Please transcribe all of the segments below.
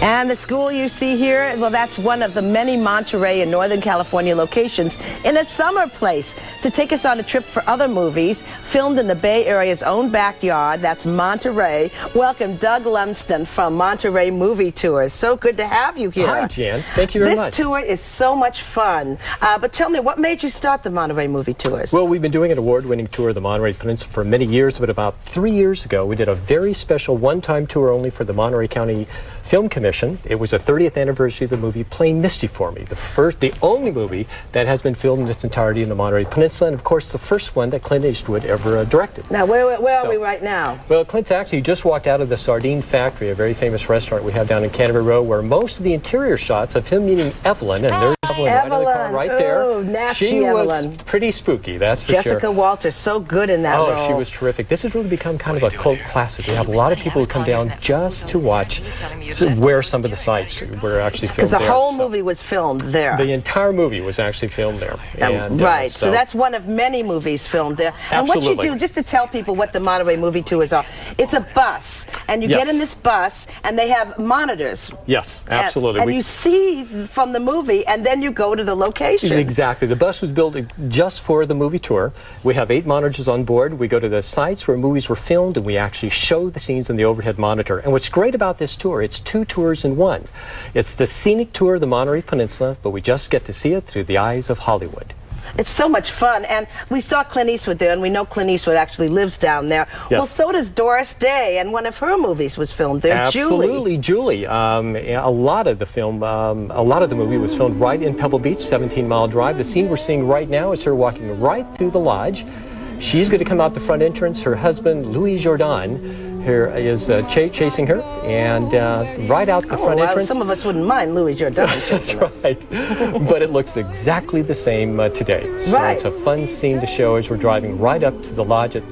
And the school you see here, well, that's one of the many Monterey and Northern California locations in a summer place to take us on a trip for other movies filmed in the Bay Area's own backyard. That's Monterey. Welcome, Doug Lumsden from Monterey Movie Tours. So good to have you here. Hi, Jan. Thank you very much. This tour is so much fun. But tell me, what made you start the Monterey Movie Tours? Well, we've been doing an award-winning tour of the Monterey Peninsula for many years, but about 3 years ago, we did a very special one-time tour only for the Monterey County Film Commission. It was the 30th anniversary of the movie Playing Misty for Me, the only movie that has been filmed in its entirety in the Monterey Peninsula, and of course the first one that Clint Eastwood ever directed. Now, where are we right now? Well, Clint's actually just walked out of the Sardine Factory, a very famous restaurant we have down in Canterbury Row, where most of the interior shots of him meeting Evelyn, and there's Evelyn right in the car right there. Oh, nasty she Evelyn. Was pretty spooky, that's for sure. Jessica Walters, so good in that role. Oh, she was terrific. This has really become kind of a cult classic. We have a lot of people who come down just to watch where some of the sites were actually filmed there. Because the whole movie was filmed there. The entire movie was actually filmed there. And, right, so that's one of many movies filmed there. And absolutely. What you do, just to tell people what the Monterey Movie Tours are, it's a bus, and you get in this bus, and they have monitors. Yes, absolutely. And you see from the movie, and then you go to the location. Exactly. The bus was built just for the movie tour. We have 8 monitors on board. We go to the sites where movies were filmed, and we actually show the scenes in the overhead monitor. And what's great about this tour, it's 2 tours in one. It's the scenic tour of the Monterey Peninsula, but we just get to see it through the eyes of Hollywood. It's so much fun, and we saw Clint Eastwood there, and we know Clint Eastwood actually lives down there. Yes. Well, so does Doris Day, and one of her movies was filmed there, Absolutely, Julie. A lot of the film, a lot of the movie was filmed right in Pebble Beach, 17-mile drive. The scene we're seeing right now is her walking right through the lodge. She's going to come out the front entrance. Her husband, Louis Jourdan, is chasing her, and right out the front entrance. Some of us wouldn't mind Louis Jourdan chasing us. That's right. But it looks exactly the same today. So it's a fun scene to show as we're driving right up to the lodge at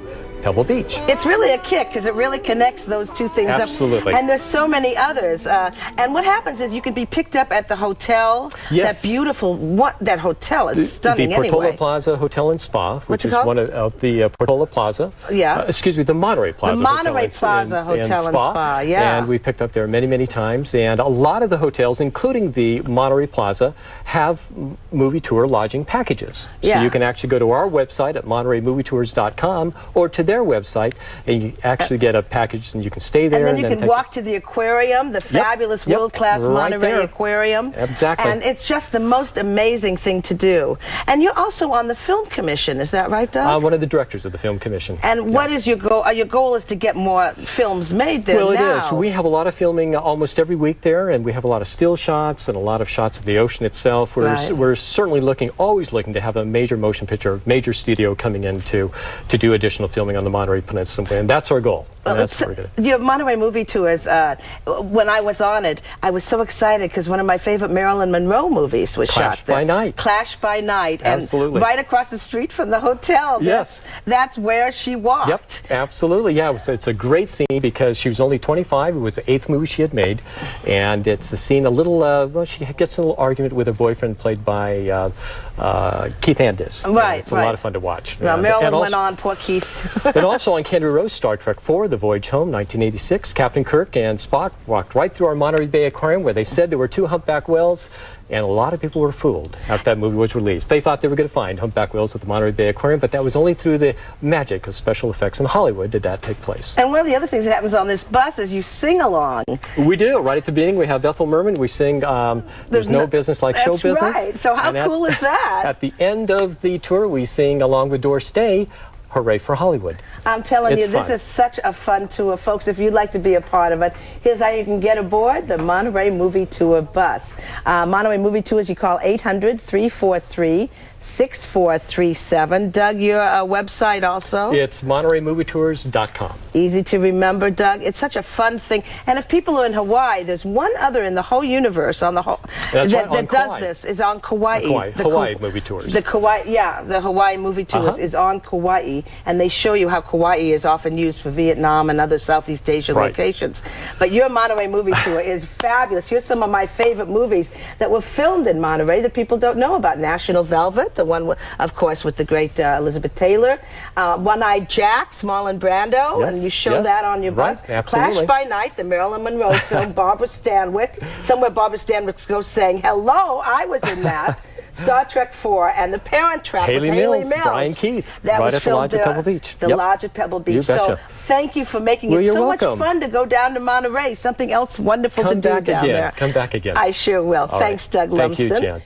Pebble Beach. It's really a kick because it really connects those two things up. Absolutely. And there's so many others. And what happens is you can be picked up at the hotel. Yes. That beautiful, that hotel is stunning the Portola anyway. Plaza Hotel and Spa, which is one of the Portola Plaza. Yeah. Excuse me, the Monterey Plaza. The Monterey Plaza Hotel and Spa, yeah. And we've picked up there many, many times. And a lot of the hotels, including the Monterey Plaza, have movie tour lodging packages. Yeah. So you can actually go to our website at montereymovietours.com or to their website, and you actually get a package, and you can stay there. And then you can walk to the aquarium, the fabulous world-class Monterey Aquarium. Exactly. And it's just the most amazing thing to do. And you're also on the Film Commission, is that right, Doug? I'm one of the directors of the Film Commission. And what is your goal? Your goal is to get more films made there now. Well, it is. We have a lot of filming almost every week there, and we have a lot of still shots and a lot of shots of the ocean itself. We're certainly always looking to have a major motion picture, major studio coming in to do additional filming on the Monterey Peninsula, and that's our goal. That's what we're going to do. Your Monterey Movie Tours, when I was on it, I was so excited because one of my favorite Marilyn Monroe movies was shot there. Clash by Night. Clash by Night. Absolutely. And right across the street from the hotel. Yes. That's where she walked. Yep, absolutely. Yeah, it's a great scene because she was only 25. It was the 8th movie she had made. And it's a scene, she gets in a little argument with her boyfriend, played by Keith Andis. Right, It's a lot of fun to watch. Well, Marilyn went on, poor Keith. And also on Canterbury Row, Star Trek IV, The Voyage Home, 1986, Captain Kirk and Spock walked right through our Monterey Bay Aquarium, where they said there were 2 humpback whales, and a lot of people were fooled after that movie was released. They thought they were going to find humpback whales at the Monterey Bay Aquarium, but that was only through the magic of special effects in Hollywood did that take place. And one of the other things that happens on this bus is you sing along. We do. Right at the beginning, we have Ethel Merman. We sing There's No Business Like Show Business. That's right. So how cool is that? At the end of the tour, we sing along with Doris Day, Hooray for Hollywood. I'm telling you, this is such a fun tour. Folks, if you'd like to be a part of it, here's how you can get aboard the Monterey Movie Tour bus. Monterey Movie Tours, you call 800-343-6437. Doug, your website also? It's MontereyMovieTours.com. Easy to remember, Doug. It's such a fun thing. And if people are in Hawaii, there's one other in the whole universe that does this, is on Kauai. Hawaii Movie Tours. The Hawaii Movie Tours is on Kauai. and they show you how Kauai is often used for Vietnam and other Southeast Asia Right. locations. But your Monterey movie tour is fabulous. Here's some of my favorite movies that were filmed in Monterey that people don't know about. National Velvet, the one, of course, with the great Elizabeth Taylor. One-Eyed Jack, Marlon Brando, Yes, and you show yes. that on your Right, bus. absolutely. Clash by Night, the Marilyn Monroe film, Barbara Stanwyck. Somewhere Barbara Stanwyck goes saying, hello, I was in that. Star Trek 4 and The Parent Trap Haley with Haley Mills, Mills. Brian Keith, That right was at the filmed Lodge at there, Pebble Beach. The Yep. Lodge at Pebble Beach. You So betcha. thank you for making Well, it you're so welcome. much fun to go down to Monterey. Something else wonderful Come to do back down again. there. Come back again. I sure will. All Thanks, right. Doug Thank you, Lumsden. Jan.